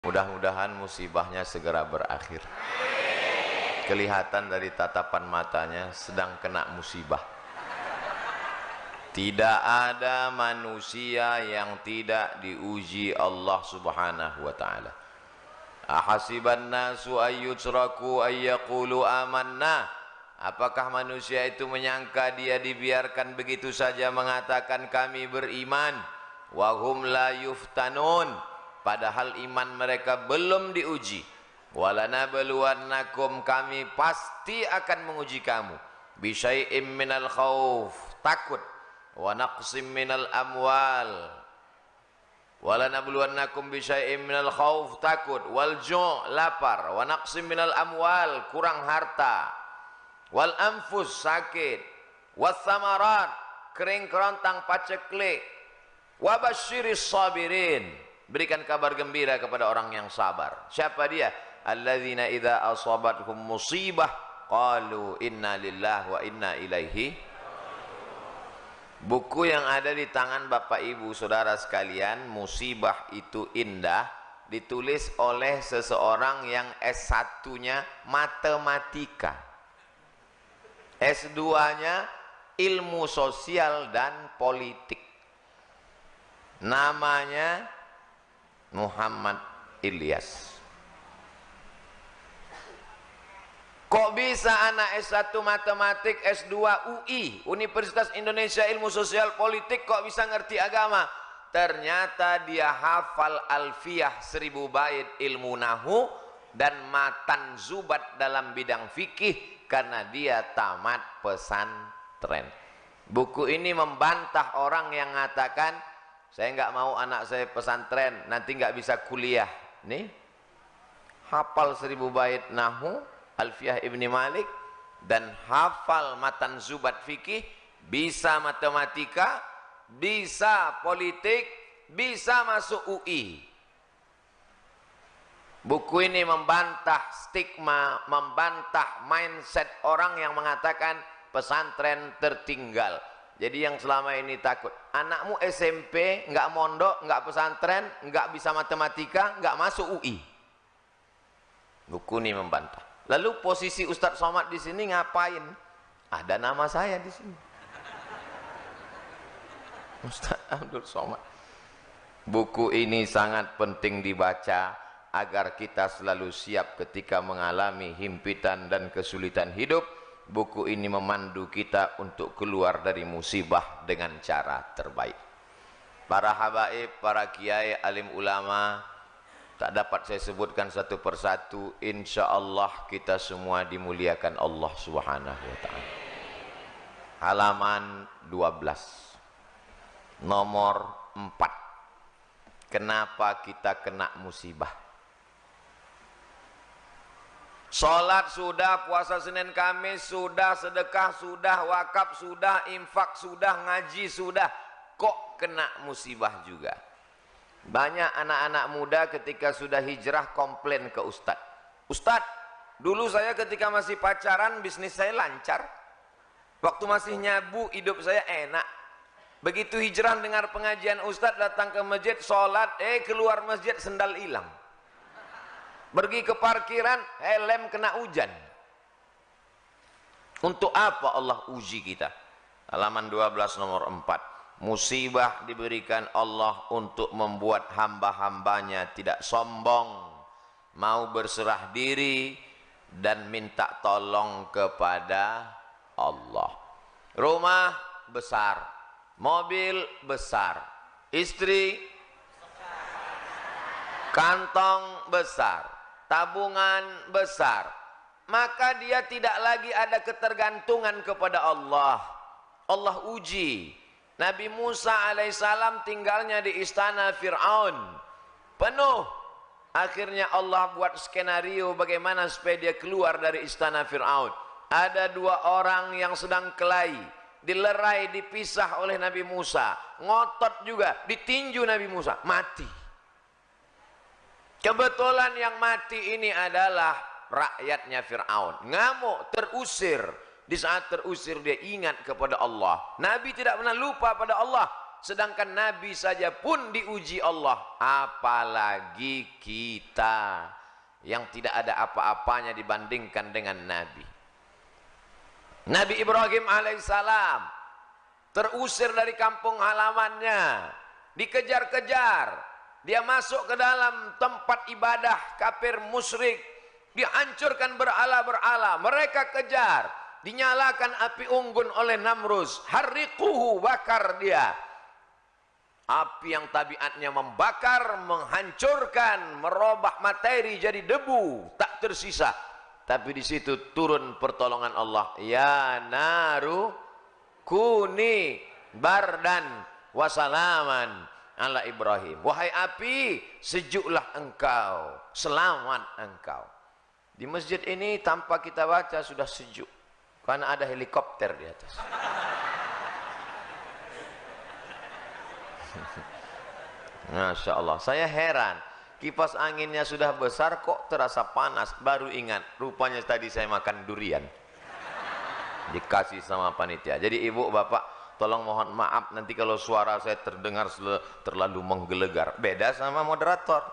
Mudah-mudahan musibahnya segera berakhir. Kelihatan dari tatapan matanya sedang kena musibah. Tidak ada manusia yang tidak diuji Allah Subhanahu wa taala. Ahasiban nasu ayyutraku ayyaqulu amanna. Apakah manusia itu menyangka dia dibiarkan begitu saja mengatakan kami beriman? Wa hum la yuftanun, padahal iman mereka belum diuji. Walanabluwannakum, kami pasti akan menguji kamu. Bisyai'im minal khauf, takut. Wa naqsim minal amwal. Walanabluwannakum bisyai'im minal khauf, takut. Wal ju', lapar. Wa naqsim minal amwal, kurang harta. Wal anfus, sakit. Was samarat, kering kerontang paceklik. Wa basyiris sabirin, berikan kabar gembira kepada orang yang sabar. Siapa dia? Alladzina idza asabathum musibah qalu inna lillahi wa inna ilaihi. Buku yang ada di tangan Bapak Ibu Saudara sekalian, Musibah Itu Indah, ditulis oleh seseorang yang S1-nya matematika, S2-nya ilmu sosial dan politik. Namanya Muhammad Ilyas. Kok bisa anak S1 matematik, S2 UI, Universitas Indonesia Ilmu Sosial Politik, kok bisa ngerti agama? Ternyata dia hafal alfiyah 1000 bait ilmu nahu dan matan zubat dalam bidang fikih karena dia tamat pesantren. Buku ini membantah orang yang mengatakan saya nggak mau anak saya pesantren, nanti nggak bisa kuliah. Nih, hafal 1000 bait nahu, alfiyah Ibni Malik, dan hafal matan zubat fikih, bisa matematika, bisa politik, bisa masuk UI. Buku ini membantah stigma, membantah mindset orang yang mengatakan pesantren tertinggal. Jadi yang selama ini takut, anakmu SMP, nggak mondok, nggak pesantren, nggak bisa matematika, nggak masuk UI. Buku ini membantah. Lalu posisi Ustadz Somad di sini ngapain? Ada nama saya di sini. Ustadz Abdul Somad. Buku ini sangat penting dibaca agar kita selalu siap ketika mengalami himpitan dan kesulitan hidup. Buku ini memandu kita untuk keluar dari musibah dengan cara terbaik. Para habaib, para kiai, alim ulama, tak dapat saya sebutkan satu persatu. Insya Allah kita semua dimuliakan Allah Subhanahu wa ta'ala. Halaman 12, nomor 4. Kenapa kita kena musibah? Sholat sudah, puasa Senin Kamis sudah, sedekah sudah, wakaf sudah, infak sudah, ngaji sudah, kok kena musibah juga? Banyak anak-anak muda ketika sudah hijrah komplain ke Ustadz. Ustadz, dulu saya ketika masih pacaran bisnis saya lancar, waktu masih nyabu hidup saya enak. Begitu hijrah dengar pengajian Ustadz, datang ke masjid, sholat, keluar masjid sendal hilang. Pergi ke parkiran, helm kena hujan. Untuk apa Allah uji kita? Halaman 12 nomor 4. Musibah diberikan Allah untuk membuat hamba-hambanya tidak sombong, mau berserah diri dan minta tolong kepada Allah. Rumah besar, mobil besar, istri, kantong besar, tabungan besar, maka dia tidak lagi ada ketergantungan kepada Allah. Allah uji. Nabi Musa alaihissalam tinggalnya di istana Fir'aun, penuh. Akhirnya Allah buat skenario bagaimana supaya dia keluar dari istana Fir'aun. Ada 2 orang yang sedang kelahi, dilerai, dipisah oleh Nabi Musa, ngotot juga, ditinju Nabi Musa, mati. Kebetulan yang mati ini adalah rakyatnya Fir'aun. Ngamuk, terusir. Di saat terusir dia ingat kepada Allah. Nabi tidak pernah lupa pada Allah. Sedangkan Nabi saja pun diuji Allah, apalagi kita yang tidak ada apa-apanya dibandingkan dengan Nabi. Nabi Ibrahim alaihissalam terusir dari kampung halamannya, dikejar-kejar. Dia masuk ke dalam tempat ibadah kafir musyrik, dihancurkan berhala-berhala. Mereka kejar, dinyalakan api unggun oleh Namrus, harriquhu, bakar dia. Api yang tabiatnya membakar, menghancurkan, merubah materi jadi debu, tak tersisa. Tapi di situ turun pertolongan Allah. Ya naru kuni bardan wasalaman ala Ibrahim. Wahai api, sejuklah engkau, selamat engkau. Di masjid ini tanpa kita baca sudah sejuk, karena ada helikopter di atas. Masya Allah, saya heran. Kipas anginnya sudah besar kok terasa panas. Baru ingat, rupanya tadi saya makan durian. Dikasih sama panitia. Jadi ibu bapak, tolong mohon maaf nanti kalau suara saya terdengar terlalu menggelegar. Beda sama moderator.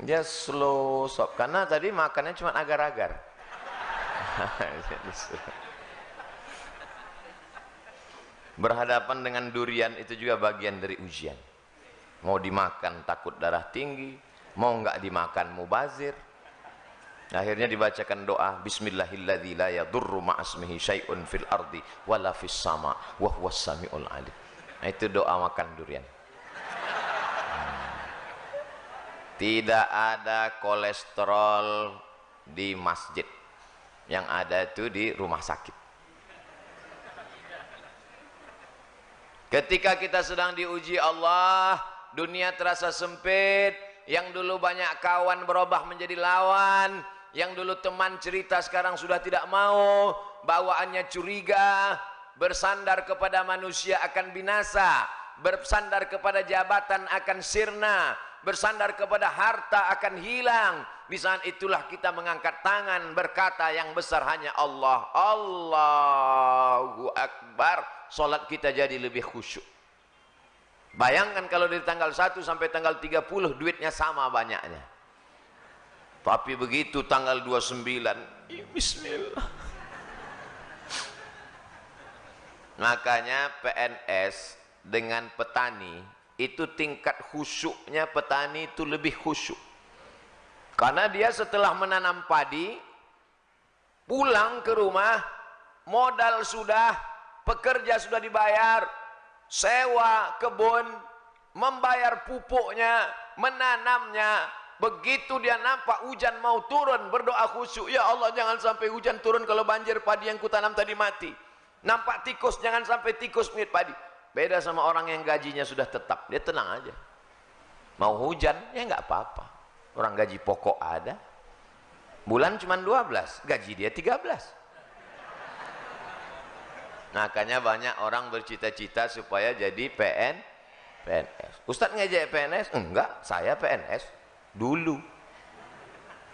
Dia slow sop. Karena tadi makannya cuma agar-agar. Berhadapan dengan durian itu juga bagian dari ujian. Mau dimakan takut darah tinggi, mau enggak dimakan mubazir. Akhirnya dibacakan doa, Bismillahilladzi la yadurru ma'asmihi syai'un fil ardi wala fis sama wa huwas samiul alim. Nah, itu doa makan durian. Tidak ada kolesterol di masjid, yang ada itu di rumah sakit. Ketika kita sedang diuji Allah, dunia terasa sempit. Yang dulu banyak kawan berubah menjadi lawan. Yang dulu teman cerita sekarang sudah tidak mau. Bawaannya curiga. Bersandar kepada manusia akan binasa. Bersandar kepada jabatan akan sirna. Bersandar kepada harta akan hilang. Di saat itulah kita mengangkat tangan berkata yang besar hanya Allah. Allahu Akbar. Salat kita jadi lebih khusyuk. Bayangkan kalau dari tanggal 1 sampai tanggal 30 duitnya sama banyaknya. Tapi begitu tanggal 29, ya bismillah. Makanya PNS dengan petani itu tingkat khusyuknya, petani itu lebih khusyuk. Karena dia setelah menanam padi, pulang ke rumah, modal sudah, pekerja sudah dibayar, sewa kebun, membayar pupuknya, menanamnya. Begitu dia nampak hujan mau turun, berdoa khusyuk, ya Allah jangan sampai hujan turun kalau banjir padi yang kutanam tadi mati. Nampak tikus, jangan sampai tikus mirip padi. Beda sama orang yang gajinya sudah tetap, dia tenang aja. Mau hujan, ya nggak apa-apa. Orang gaji pokok ada, bulan cuma 12, gaji dia 13. Makanya banyak orang bercita-cita supaya jadi PNS. Ustadz ngejek PNS? Enggak, saya PNS dulu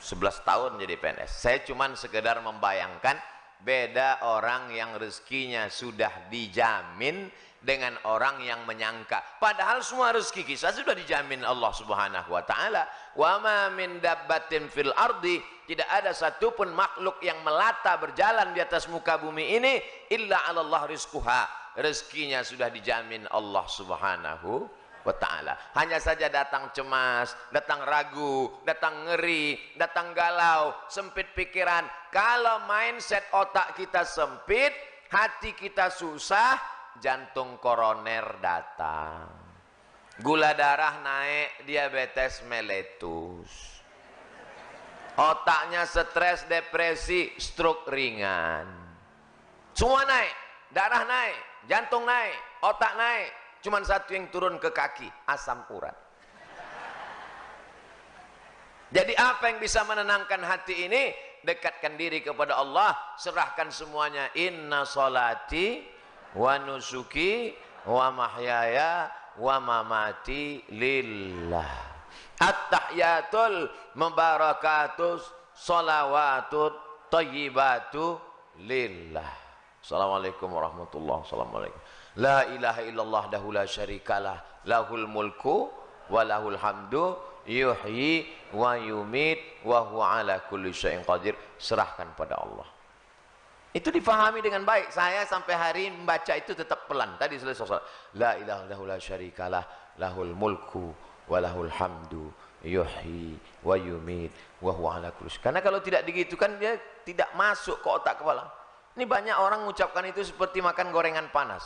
11 tahun jadi PNS. Saya cuman sekedar membayangkan beda orang yang rezekinya sudah dijamin dengan orang yang menyangka. Padahal semua rezeki kita sudah dijamin Allah Subhanahu wa taala. Wa ma min dabbatin fil ardi, tidak ada satupun makhluk yang melata berjalan di atas muka bumi ini illa 'ala Allah rizquha. Rezekinya sudah dijamin Allah Subhanahu wa ta'ala. Hanya saja datang cemas, datang ragu, datang ngeri, datang galau, sempit pikiran. Kalau mindset otak kita sempit, hati kita susah, jantung koroner datang, gula darah naik, diabetes meletus, otaknya stres, depresi, stroke ringan, semua naik, darah naik, jantung naik, otak naik. Cuman satu yang turun ke kaki, asam urat. Jadi apa yang bisa menenangkan hati ini? Dekatkan diri kepada Allah, serahkan semuanya. Inna sholati wa nusuki wa mahyaya wa mamati lillah. At-tahiyatul mubarakatus sholawatut thayyibatu lillah. Assalamualaikum warahmatullahi wabarakatuh. La ilaha illallah dahu la syarikalah lahul mulku wa lahul hamdu yuhyi wa yumit wa huwa ala kulli syai'in qadir. Serahkan pada Allah. Itu difahami dengan baik. Saya sampai hari ini membaca itu tetap pelan. Tadi selesai salat. La ilaha illallah la syarikalah lahul mulku wa lahul hamdu yuhyi wa yumit wa huwa ala kulli syai'in. Karena kalau tidak digitukan dia tidak masuk ke otak kepala. Ini banyak orang mengucapkan itu seperti makan gorengan panas.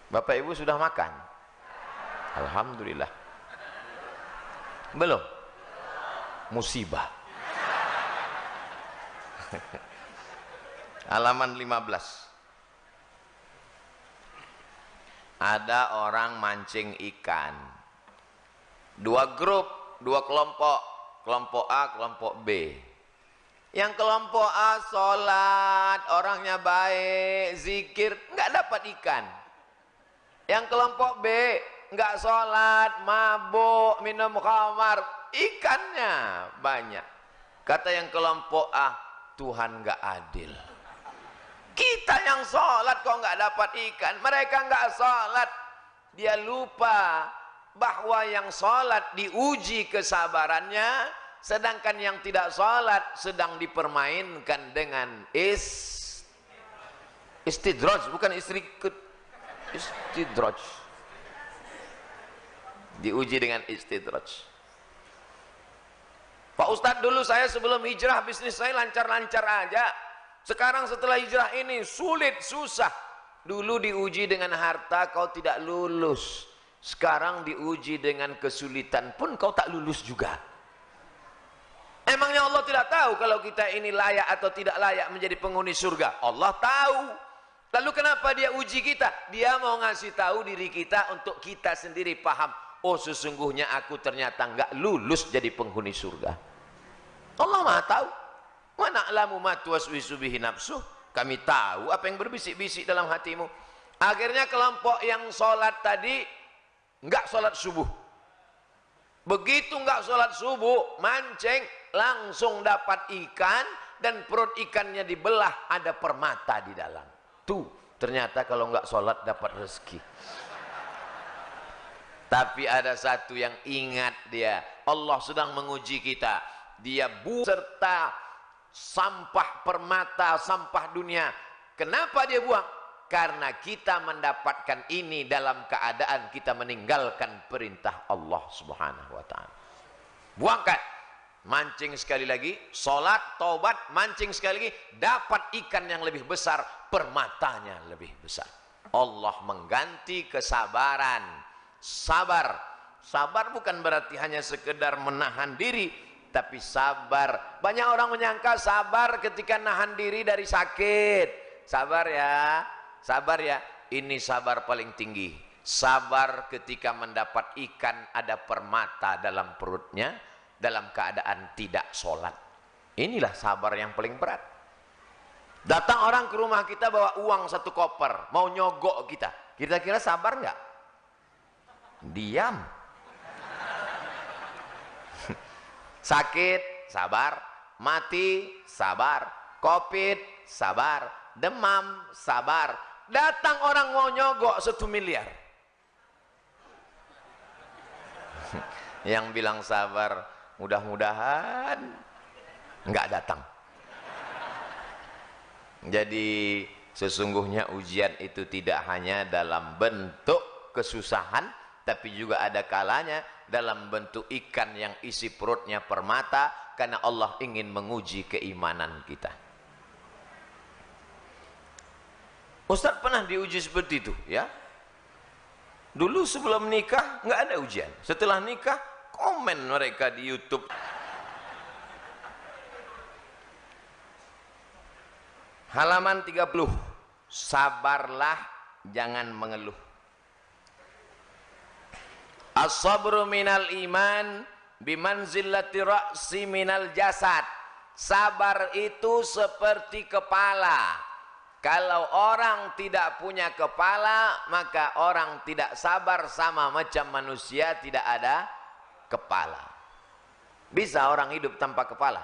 Bapak Ibu sudah makan? Alhamdulillah. Belum? Musibah. Halaman 15. Ada orang mancing ikan. Dua grup, dua kelompok. Kelompok A, kelompok B. Yang kelompok A sholat, orangnya baik, zikir, nggak dapat ikan. Yang kelompok B nggak sholat, mabuk, minum khamar, ikannya banyak. Kata yang kelompok A, Tuhan nggak adil. Kita yang sholat kok nggak dapat ikan, mereka nggak sholat. Dia lupa bahwa yang sholat diuji kesabarannya, sedangkan yang tidak sholat sedang dipermainkan dengan istidraj, bukan istidraj. Diuji dengan istidraj. Pak Ustadz, dulu saya sebelum hijrah bisnis saya lancar-lancar aja. Sekarang setelah hijrah ini sulit, susah. Dulu diuji dengan harta kau tidak lulus. Sekarang diuji dengan kesulitan pun kau tak lulus juga. Emangnya Allah tidak tahu kalau kita ini layak atau tidak layak menjadi penghuni surga? Allah tahu. Lalu kenapa dia uji kita? Dia mau ngasih tahu diri kita untuk kita sendiri paham. Oh, sesungguhnya aku ternyata enggak lulus jadi penghuni surga. Allah Maha tahu. Wa na'lamu ma tuwaswisu bihi nafsuh. Kami tahu apa yang berbisik-bisik dalam hatimu. Akhirnya kelompok yang sholat tadi enggak sholat subuh. Begitu enggak sholat subuh, mancing, langsung dapat ikan dan perut ikannya dibelah, ada permata di dalam. Tuh, ternyata kalau enggak sholat dapat rezeki. Tapi ada satu yang ingat dia, Allah sedang menguji kita. Dia serta sampah permata, sampah dunia. Kenapa dia buang? Karena kita mendapatkan ini dalam keadaan kita meninggalkan perintah Allah Subhanahu wa ta'ala. Buangkan. Mancing sekali lagi, sholat, taubat, mancing sekali lagi, dapat ikan yang lebih besar, permatanya lebih besar. Allah mengganti kesabaran. Sabar. Sabar bukan berarti hanya sekedar menahan diri, tapi sabar. Banyak orang menyangka sabar ketika nahan diri dari sakit. Sabar ya, sabar ya. Ini sabar paling tinggi. Sabar ketika mendapat ikan ada permata dalam perutnya, dalam keadaan tidak sholat. Inilah sabar yang paling berat. Datang orang ke rumah kita bawa uang 1 koper, mau nyogok kita. Kira-kira sabar nggak? Diam. Sakit, sabar. Mati, sabar. Covid, sabar. Demam, sabar. Datang orang mau nyogok 1 miliar. Yang bilang sabar, mudah-mudahan nggak datang. Jadi sesungguhnya ujian itu tidak hanya dalam bentuk kesusahan, tapi juga ada kalanya dalam bentuk ikan yang isi perutnya permata, karena Allah ingin menguji keimanan kita. Ustaz pernah diuji seperti itu ya. Dulu sebelum nikah nggak ada ujian. Setelah nikah komen mereka di YouTube. Halaman 30. Sabarlah, jangan mengeluh. As-sabru minal iman bimanzilati ra'si minal jasad. Sabar itu seperti kepala. Kalau orang tidak punya kepala, maka orang tidak sabar, sama macam manusia tidak ada kepala. Bisa orang hidup tanpa kepala?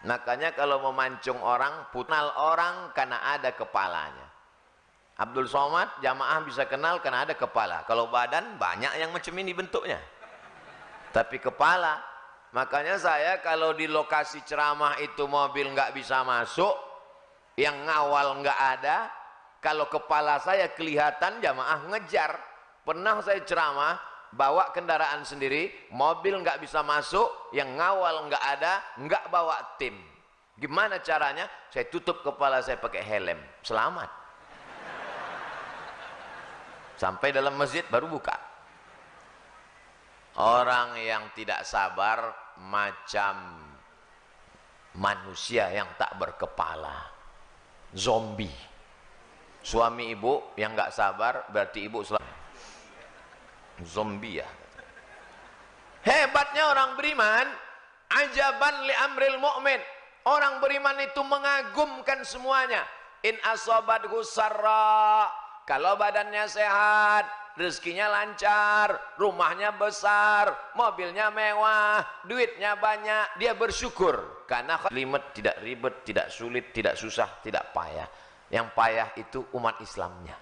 Makanya kalau memancung orang, kenal orang karena ada kepalanya. Abdul Somad jamaah bisa kenal karena ada kepala. Kalau badan banyak yang macam ini bentuknya, tapi kepala. Makanya saya kalau di lokasi ceramah itu mobil nggak bisa masuk, yang ngawal nggak ada, kalau kepala saya kelihatan jamaah ngejar. Pernah saya ceramah bawa kendaraan sendiri, mobil nggak bisa masuk, yang ngawal nggak ada, nggak bawa tim. Gimana caranya? Saya tutup kepala saya pakai helm, selamat. Sampai dalam masjid baru buka. Orang yang tidak sabar macam manusia yang tak berkepala, zombie. Suami ibu yang nggak sabar berarti ibu zombie ya. Hebatnya orang beriman, ajaban li amril mu'min. Orang beriman itu mengagumkan semuanya. In asobathu sarra, kalau badannya sehat, rezekinya lancar, rumahnya besar, mobilnya mewah, duitnya banyak, dia bersyukur karena limet, tidak ribet, tidak sulit, tidak susah, tidak payah. Yang payah itu umat Islamnya.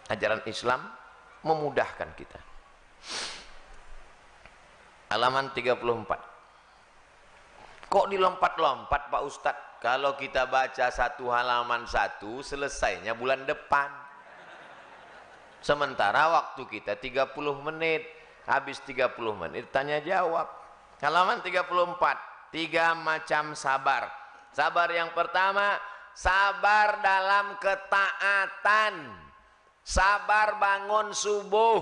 Ajaran Islam memudahkan kita. Halaman 34. Kok dilompat-lompat Pak Ustadz? Kalau kita baca satu halaman satu, selesainya bulan depan. Sementara waktu kita 30 menit. Habis 30 menit tanya jawab. Halaman 34. 3 macam sabar. Sabar yang pertama, sabar dalam ketaatan. Sabar bangun subuh.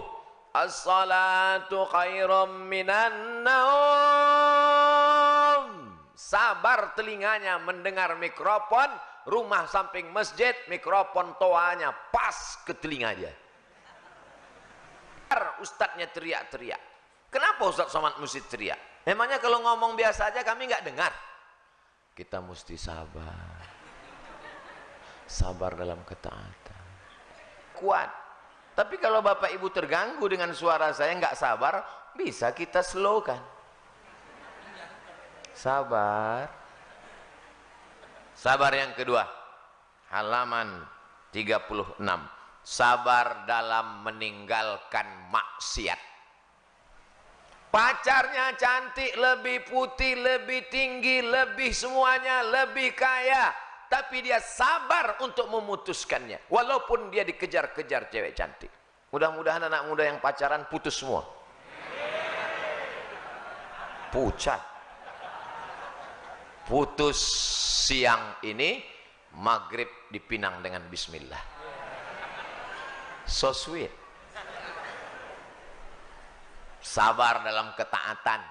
As-salatu khairum minan naum. Sabar telinganya mendengar mikrofon, rumah samping masjid, mikrofon toanya pas ke telinga dia. Ustadznya teriak-teriak. Kenapa Ustadz Somad mesti teriak? Memangnya kalau ngomong biasa aja kami nggak dengar? Kita mesti sabar. Sabar dalam ketaatan. Kuat. Tapi kalau Bapak Ibu terganggu dengan suara saya nggak sabar, bisa kita slowkan. Sabar. Sabar yang kedua. Halaman 36. Sabar dalam meninggalkan maksiat. Pacarnya cantik, lebih putih, lebih tinggi, lebih semuanya, lebih kaya, tapi dia sabar untuk memutuskannya walaupun dia dikejar-kejar cewek cantik. Mudah-mudahan anak muda yang pacaran putus semua. Pucat. Putus siang ini, maghrib dipinang dengan bismillah. So sweet. Sabar dalam ketaatan.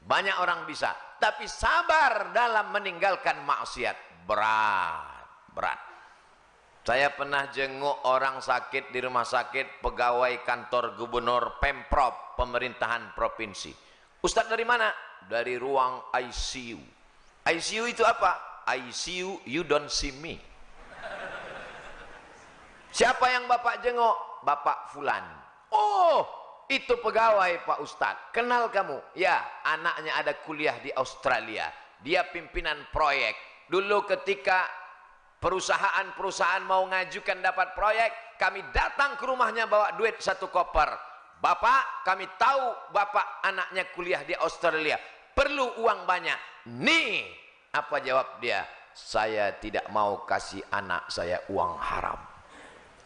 Banyak orang bisa, tapi sabar dalam meninggalkan maksiat berat. Saya pernah jenguk orang sakit di rumah sakit, pegawai kantor gubernur Pemprov, pemerintahan provinsi. Ustadz dari mana? Dari ruang ICU. ICU itu apa? ICU you don't see me. Siapa yang Bapak jenguk? Bapak Fulan. Oh, itu pegawai Pak Ustadz. Kenal kamu? Ya, anaknya ada kuliah di Australia. Dia pimpinan proyek. Dulu ketika perusahaan-perusahaan mau ngajukan dapat proyek, kami datang ke rumahnya bawa duit 1 koper. Bapak, kami tahu Bapak anaknya kuliah di Australia, perlu uang banyak. Nih, apa jawab dia? Saya tidak mau kasih anak saya uang haram.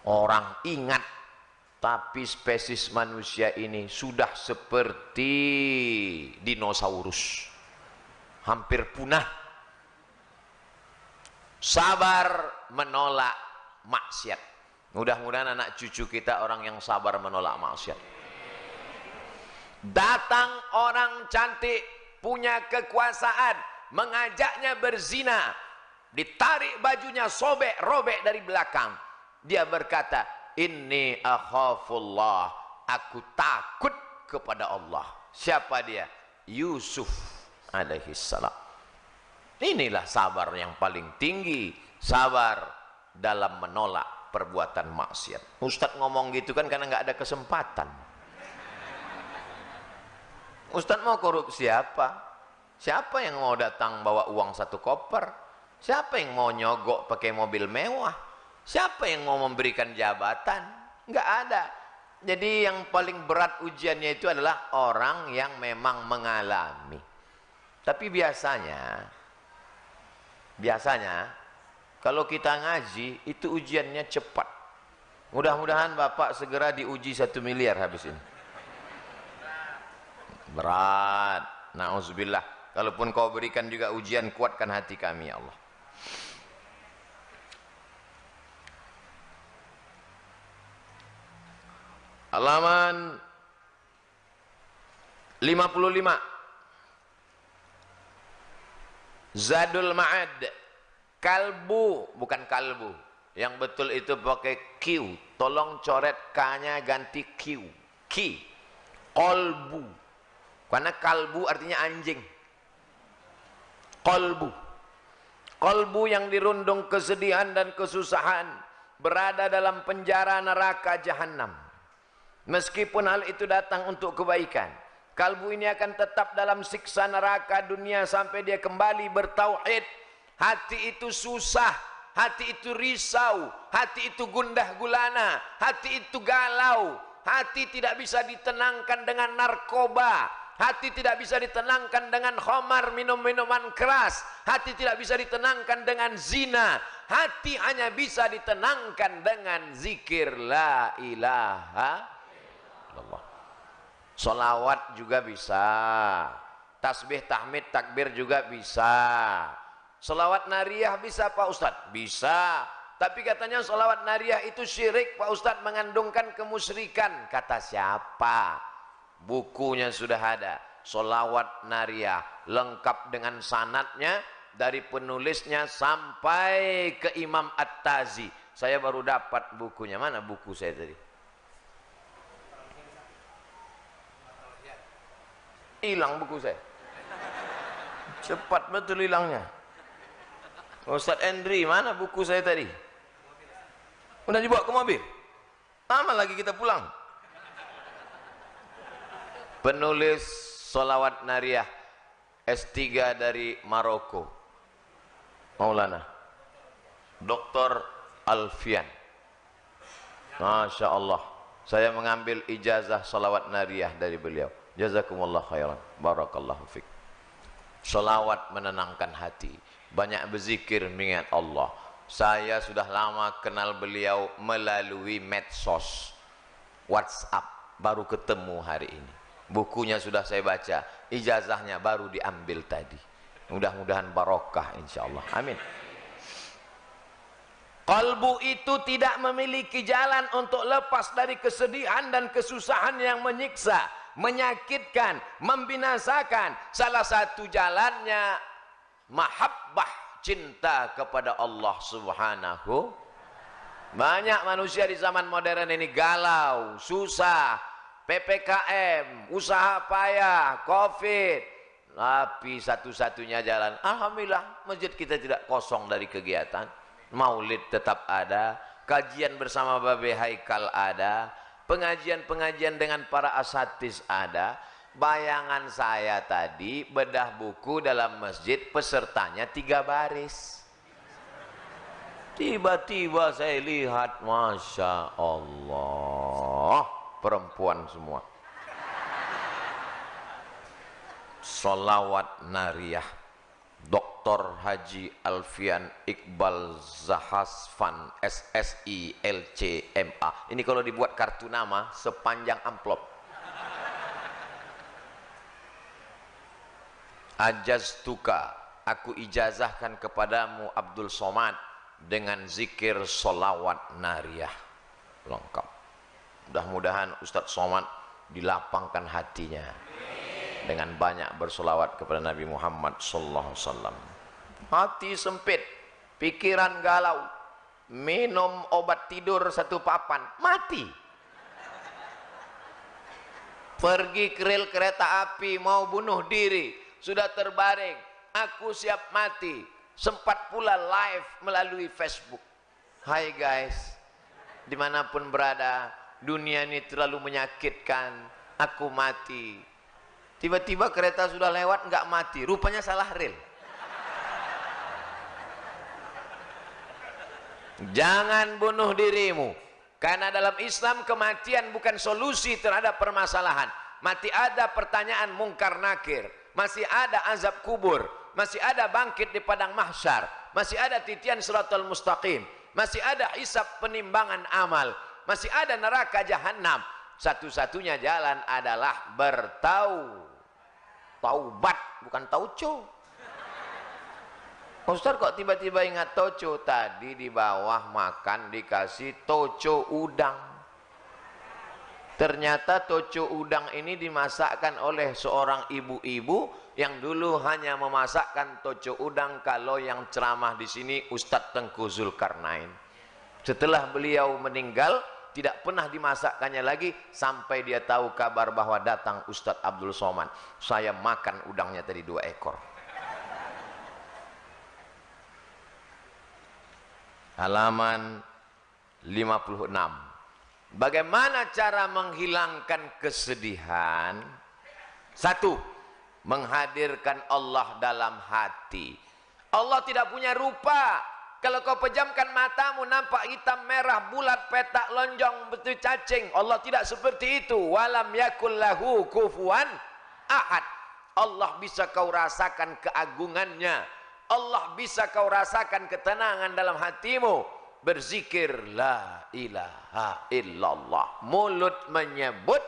Orang ingat, tapi spesies manusia ini sudah seperti dinosaurus, hampir punah. Sabar menolak maksiat. Mudah-mudahan anak cucu kita orang yang sabar menolak maksiat. Datang orang cantik, punya kekuasaan, mengajaknya berzina, ditarik bajunya, sobek-robek dari belakang. Dia berkata, inni akhafullah, aku takut kepada Allah. Siapa dia? Yusuf alaihi salam. Inilah sabar yang paling tinggi. Sabar dalam menolak perbuatan maksiat. Ustadz ngomong gitu kan karena nggak ada kesempatan. Ustadz mau korupsi apa? Siapa yang mau datang bawa uang 1 koper? Siapa yang mau nyogok pakai mobil mewah? Siapa yang mau memberikan jabatan? Enggak ada. Jadi yang paling berat ujiannya itu adalah orang yang memang mengalami. Tapi biasanya kalau kita ngaji itu ujiannya cepat. Mudah-mudahan Bapak segera diuji 1 miliar habis ini. Berat. Na'udzubillah. Kalaupun kau berikan juga ujian, kuatkan hati kami ya Allah. Halaman 55. Zadul Ma'ad. Kalbu, bukan kalbu. Yang betul itu pakai Q. Tolong coret K-nya ganti Q. Ki. Kolbu. Karena kalbu artinya anjing. Kolbu. Kolbu yang dirundung kesedihan dan kesusahan, berada dalam penjara neraka jahanam. Meskipun hal itu datang untuk kebaikan, kalbu ini akan tetap dalam siksa neraka dunia sampai dia kembali bertauhid. Hati itu susah, hati itu risau, hati itu gundah gulana, hati itu galau, hati tidak bisa ditenangkan dengan narkoba. Hati tidak bisa ditenangkan dengan khamar, minum-minuman keras. Hati tidak bisa ditenangkan dengan zina. Hati hanya bisa ditenangkan dengan zikir la ilaha illallah. Solawat juga bisa. Tasbih, tahmid, takbir juga bisa. Solawat nariyah bisa Pak Ustadz? Bisa. Tapi katanya solawat nariyah itu syirik Pak Ustadz, mengandungkan kemusyrikan. Kata siapa? Bukunya sudah ada, Sholawat Nariyah, lengkap dengan sanadnya dari penulisnya sampai ke Imam At-Tazi. Saya baru dapat bukunya. Mana buku saya tadi? Hilang buku saya. Cepat betul hilangnya. Ustadz Endri, mana buku saya tadi? Udah dibawa ke mobil. Lama lagi kita pulang. Penulis Sholawat Nariyah S3 dari Maroko, Maulana Dr. Alfian. Masya Allah, saya mengambil ijazah Sholawat Nariyah dari beliau. Jazakumullah khairan, barakallahu fiqh. Sholawat menenangkan hati, banyak berzikir mengingat Allah. Saya sudah lama kenal beliau melalui medsos, WhatsApp, baru ketemu hari ini. Bukunya sudah saya baca, ijazahnya baru diambil tadi. Mudah-mudahan barokah insyaallah. Amin. Kalbu itu tidak memiliki jalan untuk lepas dari kesedihan dan kesusahan yang menyiksa, menyakitkan, membinasakan. Salah satu jalannya mahabbah, cinta kepada Allah Subhanahu. Banyak manusia di zaman modern ini galau, susah, PPKM, usaha payah, Covid. Tapi satu-satunya jalan, alhamdulillah masjid kita tidak kosong dari kegiatan. Maulid tetap ada, kajian bersama Babe Haikal ada, pengajian-pengajian dengan para asatidz ada. Bayangan saya tadi bedah buku dalam masjid, pesertanya 3 baris. Tiba-tiba saya lihat, Masya Allah, perempuan semua. Sholawat Nariyah Dr. Haji Alfian Iqbal Zahasfan SSI LCMA. Ini kalau dibuat kartu nama sepanjang amplop. Ajaztuka, aku ijazahkan kepadamu Abdul Somad dengan zikir sholawat nariyah. Lengkap. Mudah-mudahan Ustadz Somad dilapangkan hatinya dengan banyak bersolawat kepada Nabi Muhammad sallallahu alaihi wasallam. Hati sempit, pikiran galau, minum obat tidur 1 papan, mati. Pergi ke rel kereta api mau bunuh diri, sudah terbaring, aku siap mati. Sempat pula live melalui Facebook. Hai guys, dimanapun berada, dunia ini terlalu menyakitkan, aku mati. Tiba-tiba kereta sudah lewat nggak mati, rupanya salah rel. Jangan bunuh dirimu, karena dalam Islam kematian bukan solusi terhadap permasalahan. Masih ada pertanyaan mungkar nakir, masih ada azab kubur, masih ada bangkit di padang mahsyar, masih ada titian siratal mustaqim, masih ada hisab penimbangan amal, masih ada neraka jahanam. Satu-satunya jalan adalah taubat, bukan tauco. Ustaz kok tiba-tiba ingat toco? Tadi di bawah makan dikasih toco udang. Ternyata toco udang ini dimasakkan oleh seorang ibu-ibu yang dulu hanya memasakkan toco udang kalau yang ceramah di sini Ustadz Tengku Zulkarnain. Setelah beliau meninggal, tidak pernah dimasakkannya lagi sampai dia tahu kabar bahwa datang Ustadz Abdul Somad. Saya makan udangnya tadi 2 ekor. Halaman 56. Bagaimana cara menghilangkan kesedihan? 1. Menghadirkan Allah dalam hati. Allah tidak punya rupa. Kalau kau pejamkan matamu nampak hitam, merah, bulat, petak, lonjong, betul cacing. Allah tidak seperti itu. Walam yakul lahu kufuwan ahad. Allah bisa kau rasakan keagungannya. Allah bisa kau rasakan ketenangan dalam hatimu. Berzikir la ilaha illallah. Mulut menyebut,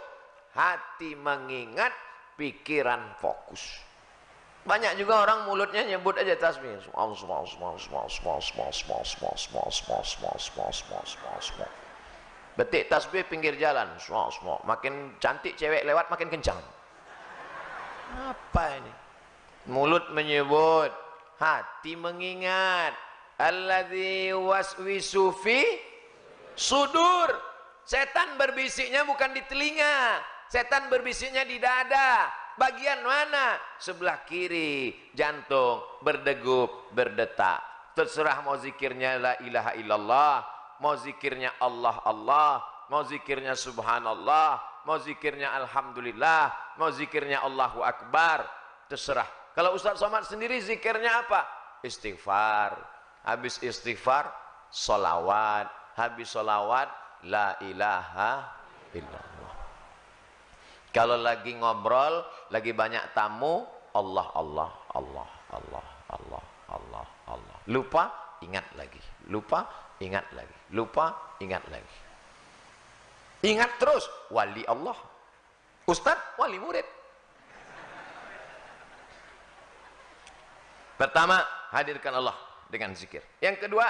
hati mengingat, pikiran fokus. Banyak juga orang mulutnya nyebut aja tasbih. Betik tasbih pinggir jalan. Makin cantik cewek lewat makin kencang. Apa ini? Mulut menyebut, hati mengingat. Alladzi waswisu fi sudur. Setan berbisiknya bukan di telinga, setan berbisiknya di dada. Bagian mana? Sebelah kiri, jantung berdegup, berdetak. Terserah mau zikirnya la ilaha illallah, mau zikirnya Allah Allah, mau zikirnya subhanallah, mau zikirnya alhamdulillah, mau zikirnya Allahu akbar. Terserah. Kalau Ustaz Somad sendiri zikirnya apa? Istighfar. Habis istighfar, solawat. Habis solawat, la ilaha illallah. Kalau lagi ngobrol, lagi banyak tamu, Allah Allah Allah Allah Allah Allah Allah. Lupa, ingat lagi. Lupa, ingat lagi. Lupa, ingat lagi. Ingat terus, wali Allah. Ustadz, wali murid. Pertama, hadirkan Allah dengan zikir. Yang kedua,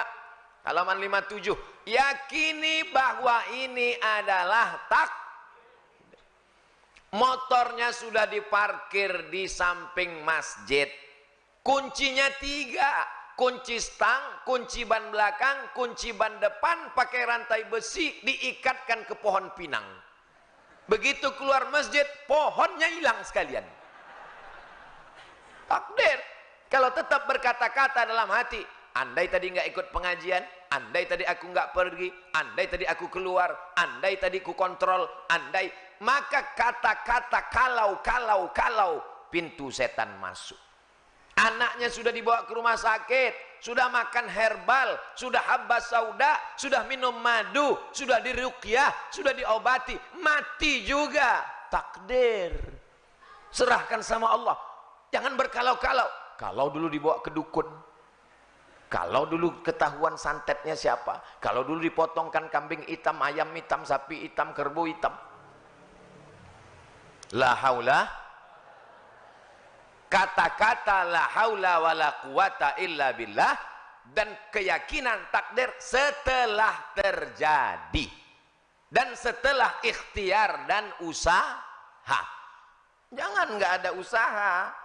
halaman 57, yakini bahwa ini adalah motornya sudah diparkir di samping masjid. Kuncinya 3, kunci stang, kunci ban belakang, kunci ban depan, pakai rantai besi, diikatkan ke pohon pinang. Begitu keluar masjid, pohonnya hilang sekalian. Takdir. Kalau tetap berkata-kata dalam hati, andai tadi nggak ikut pengajian, andai tadi aku nggak pergi, andai tadi aku keluar, andai tadi aku kontrol, andai, maka kata-kata kalau pintu setan masuk. Anaknya sudah dibawa ke rumah sakit, sudah makan herbal, sudah habbas sauda, sudah minum madu, sudah diruqyah, sudah diobati, mati juga. Takdir. Serahkan sama Allah. Jangan berkalau-kalau. Kalau dulu dibawa ke dukun, kalau dulu ketahuan santetnya siapa, kalau dulu dipotongkan kambing hitam, ayam hitam, sapi hitam, kerbau hitam. La haula, kata-kata la haula wala quwata illa billah, dan keyakinan takdir setelah terjadi dan setelah ikhtiar dan usaha. Jangan nggak ada usaha.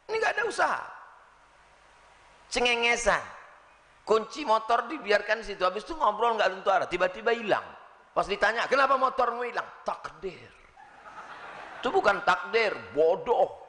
Ini nggak ada usaha, cengengesan. Kunci motor dibiarkan di situ, habis itu ngobrol nggak tentu arah, tiba-tiba hilang. Pas ditanya kenapa motormu hilang, takdir. Itu bukan takdir, bodoh.